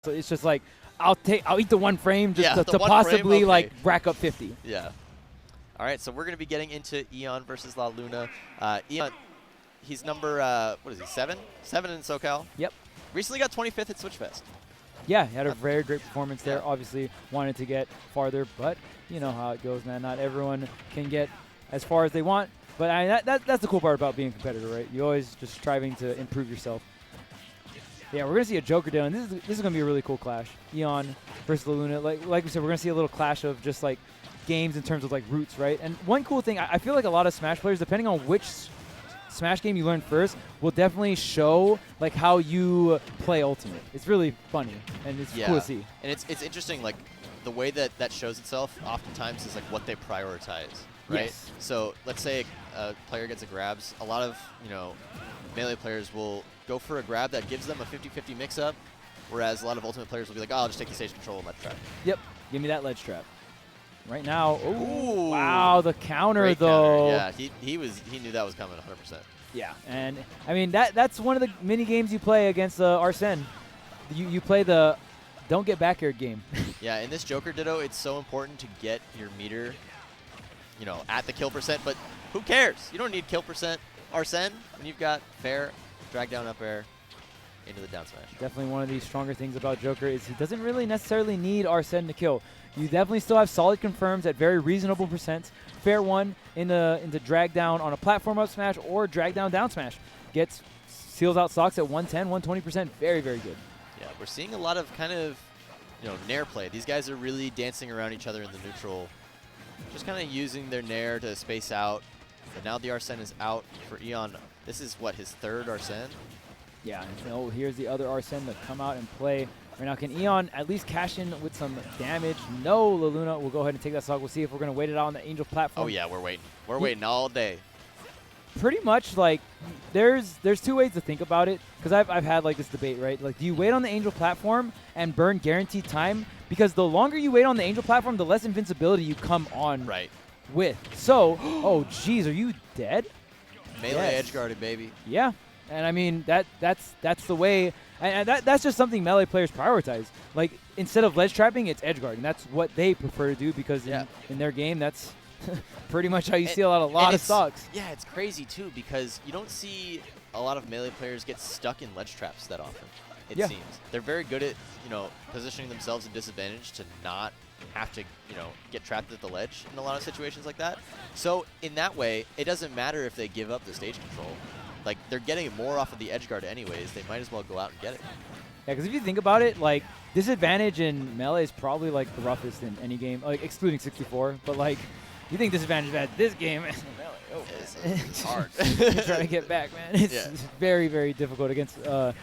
So it's just like I'll eat the one frame just to one possibly frame? Okay. like rack up 50. Yeah. All right, so we're going to be getting into Eon versus La Luna. Eon, he's number, what is he, 7? 7 in SoCal. Yep. Recently got 25th at Switchfest. Yeah, he had a very great performance there. Yeah. Obviously wanted to get farther, but you know how it goes, man. Not everyone can get as far as they want. But that's the cool part about being a competitor, right? You're always just striving to improve yourself. Yeah, we're going to see a Joker down. This is going to be a really cool clash. Eon versus La Luna. Like we said, we're going to see a little clash of just like games in terms of like roots, right? And one cool thing, I feel like a lot of Smash players, depending on which Smash game you learn first, will definitely show like how you play Ultimate. It's really funny, and it's cool to see. And it's interesting, like the way that shows itself oftentimes is like what they prioritize, right? Yes. So let's say a player gets a grabs. A lot of, melee players will go for a grab that gives them a 50-50 mix-up, whereas a lot of Ultimate players will be like, oh, I'll just take the stage control and let trap. Yep, give me that ledge trap. Right now, ooh, wow, the counter great though. Counter. Yeah, he knew that was coming 100%. Yeah, and I mean that's one of the mini games you play against Arsene. You play the don't get back here game. Yeah, in this Joker Ditto, it's so important to get your meter, at the kill percent, but who cares? You don't need kill percent Arsene when you've got fair, drag down up air, into the down smash. Definitely one of the stronger things about Joker is he doesn't really necessarily need Arsene to kill. You definitely still have solid confirms at very reasonable percents. Fair one into drag down on a platform up smash or drag down smash. Seals out stocks at 110, 120%. Very, very good. Yeah, we're seeing a lot of kind of, nair play. These guys are really dancing around each other in the neutral, just kind of using their nair to space out. But now the Arsene is out for Eon. This is, what, his third Arsene? Yeah, and here's the other Arsene to come out and play. Right now, can Eon at least cash in with some damage? No, La Luna will go ahead and take that stock. We'll see if we're going to wait it out on the Angel platform. Oh, yeah, we're waiting. We're waiting all day. Pretty much, like, there's two ways to think about it, because I've had, like, this debate, right? Like, do you wait on the Angel platform and burn guaranteed time? Because the longer you wait on the Angel platform, the less invincibility you come on with. So, oh, geez, are you dead? Melee edge guarded, baby. Yeah. And I mean that's the way, and that's just something melee players prioritize. Like instead of ledge trapping, it's edge guarding. That's what they prefer to do because in their game, that's pretty much how you see a lot of stocks. Yeah, it's crazy too because you don't see a lot of melee players get stuck in ledge traps that often. It seems they're very good at positioning themselves in disadvantage to not have to get trapped at the ledge in a lot of situations like that. So in that way, it doesn't matter if they give up the stage control. Like, they're getting more off of the edge guard anyways. They might as well go out and get it. Yeah, because if you think about it, like, disadvantage in Melee is probably, like, the roughest in any game, like, excluding 64. But, like, you think disadvantage at this game, Melee, it's hard. Trying to get back, man. It's very, very difficult against a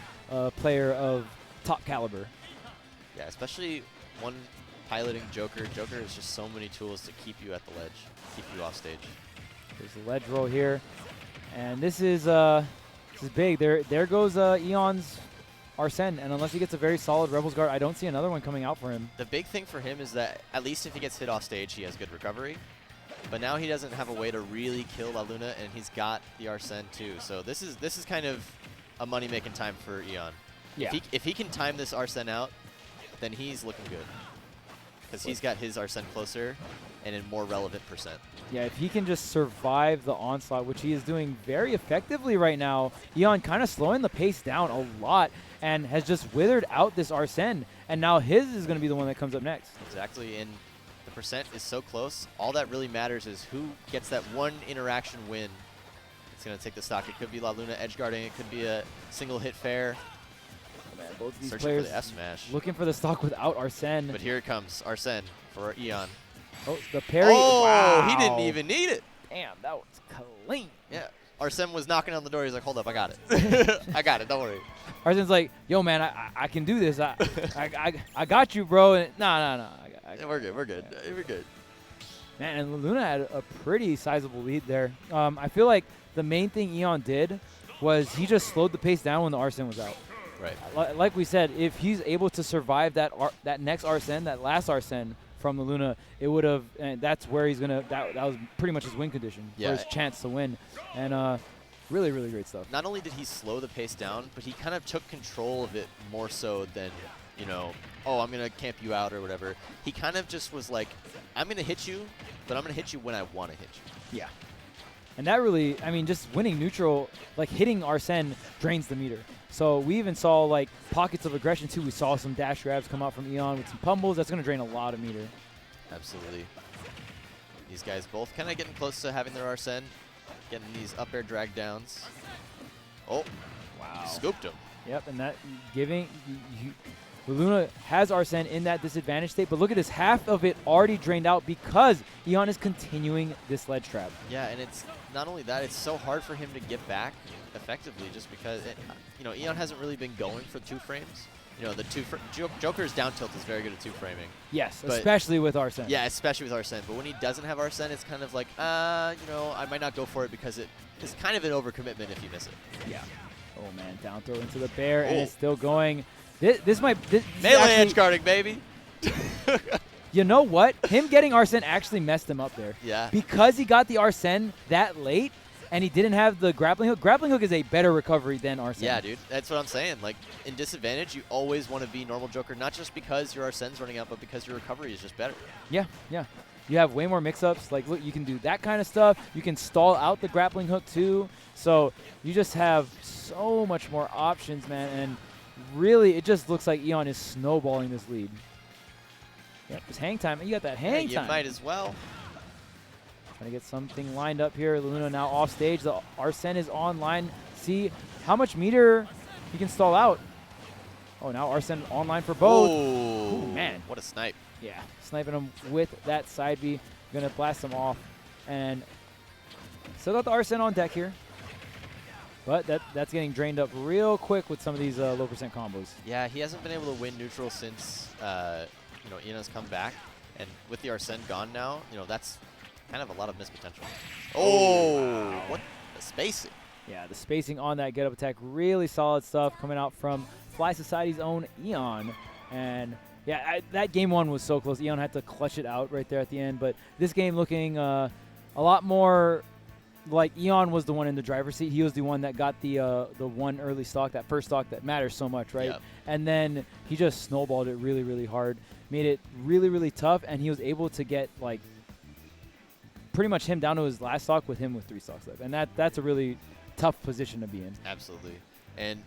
player of top caliber. Yeah, especially one piloting Joker. Joker has just so many tools to keep you at the ledge, keep you off stage. There's a ledge roll here. And this is big. There goes Eon's Arsene, and unless he gets a very solid Rebels guard, I don't see another one coming out for him. The big thing for him is that at least if he gets hit off stage, he has good recovery. But now he doesn't have a way to really kill La Luna, and he's got the Arsene too. So this is kind of a money-making time for Eon. Yeah. If he can time this Arsene out, then he's looking good. Because he's got his Arsene closer and in more relevant percent. Yeah, if he can just survive the onslaught, which he is doing very effectively right now, Eon kind of slowing the pace down a lot and has just withered out this Arsene. And now his is going to be the one that comes up next. Exactly, and the percent is so close. All that really matters is who gets that one interaction win. It's going to take the stock. It could be La Luna edge guarding. It could be a single hit fair. Man, both of these Searching players for the F smash. looking for the stock without Arsene. But here it comes, Arsene for Eon. Oh, the parry. Oh, wow. He didn't even need it. Damn, that was clean. Yeah. Arsene was knocking on the door. He's like, hold up, I got it. I got it, don't worry. Arsene's like, yo, man, I can do this. I got you, bro. And no. We're good, we're good. We're good. Man, and Luna had a pretty sizable lead there. I feel like the main thing Eon did was he just slowed the pace down when the Arsene was out. Right. Like we said, if he's able to survive that next Arsene, that last Arsene from the Luna, it would have, and that's where he's gonna. That was pretty much his win condition for his chance to win, and really, really great stuff. Not only did he slow the pace down, but he kind of took control of it more so than you know, oh, I'm going to camp you out or whatever. He kind of just was like, I'm going to hit you, but I'm going to hit you when I want to hit you. Yeah. And that really, I mean, just winning neutral, like hitting Arsene drains the meter. So we even saw like pockets of aggression too. We saw some dash grabs come out from Eon with some pummels. That's going to drain a lot of meter. Absolutely. These guys both kind of getting close to having their Arsene, getting these up air drag downs. Oh, wow. Scooped him. Yep, and that giving Luna has Arsene in that disadvantage state, but look at this, half of it already drained out because Eon is continuing this ledge trap. Yeah, and it's not only that, it's so hard for him to get back effectively just because, you know, Eon hasn't really been going for 2 frames. You know, the Joker's down tilt is very good at 2 framing. Yes, especially with Arsene. Yeah, especially with Arsene. But when he doesn't have Arsene, it's kind of like, you know, I might not go for it because it is kind of an overcommitment if you miss it. Yeah. Oh, man, down throw into the bear, and it's still going. This might melee edge guarding, baby. You know what? Him getting Arsene actually messed him up there. Yeah. Because he got the Arsene that late, and he didn't have the grappling hook. Grappling hook is a better recovery than Arsene. Yeah, dude. That's what I'm saying. Like, in disadvantage, you always want to be normal Joker, not just because your Arsene's running out, but because your recovery is just better. Yeah, yeah. You have way more mix-ups. Like, look, you can do that kind of stuff. You can stall out the grappling hook, too. So you just have so much more options, man. And really, it just looks like Eon is snowballing this lead. Yep, it's hang time. You got that hang time. You might as well. Trying to get something lined up here. Luna now off stage. The Arsene is online. See how much meter he can stall out. Oh, now Arsene online for both. Ooh, man. What a snipe. Yeah, sniping him with that side B. Going to blast him off. And still got the Arsene on deck here. But that's getting drained up real quick with some of these low percent combos. Yeah, he hasn't been able to win neutral since you know, Ian has come back. And with the Arsene gone now, you know, that's kind of a lot of missed potential. Oh, wow. What the spacing. Yeah, the spacing on that get-up attack, really solid stuff coming out from Fly Society's own Eon. And yeah, that game 1 was so close. Eon had to clutch it out right there at the end. But this game looking a lot more like Eon was the one in the driver's seat. He was the one that got the one early stock, that first stock that matters so much, right? Yep. And then he just snowballed it really, really hard, made it really, really tough, and he was able to get like pretty much him down to his last stock with him with 3 stocks left. And that's a really tough position to be in. Absolutely. And,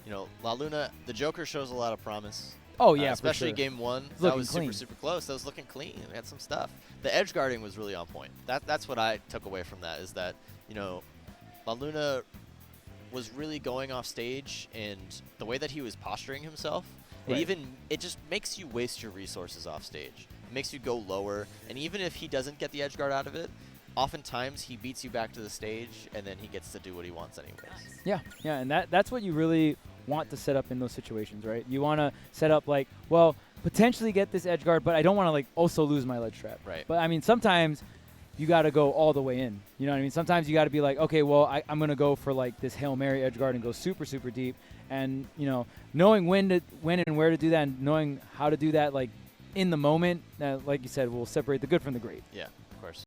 you know, La Luna, the Joker shows a lot of promise. Oh, yeah, especially for sure. game 1. It's that was clean. super close. That was looking clean. We had some stuff. The edge guarding was really on point. That's what I took away from that, is that, you know, La Luna was really going off stage, and the way that he was posturing himself, right. it just makes you waste your resources off stage. It makes you go lower, and even if he doesn't get the edge guard out of it, oftentimes he beats you back to the stage, and then he gets to do what he wants anyways. Yeah, yeah, and that's what you really want to set up in those situations, right? You want to set up like, well, potentially get this edge guard, but I don't want to like also lose my ledge trap. Right. But I mean, sometimes you got to go all the way in. You know what I mean? Sometimes you got to be like, okay, well, I'm going to go for like this Hail Mary edge guard and go super, super deep. And, you know, knowing when and where to do that and knowing how to do that, like in the moment, like you said, will separate the good from the great. Yeah.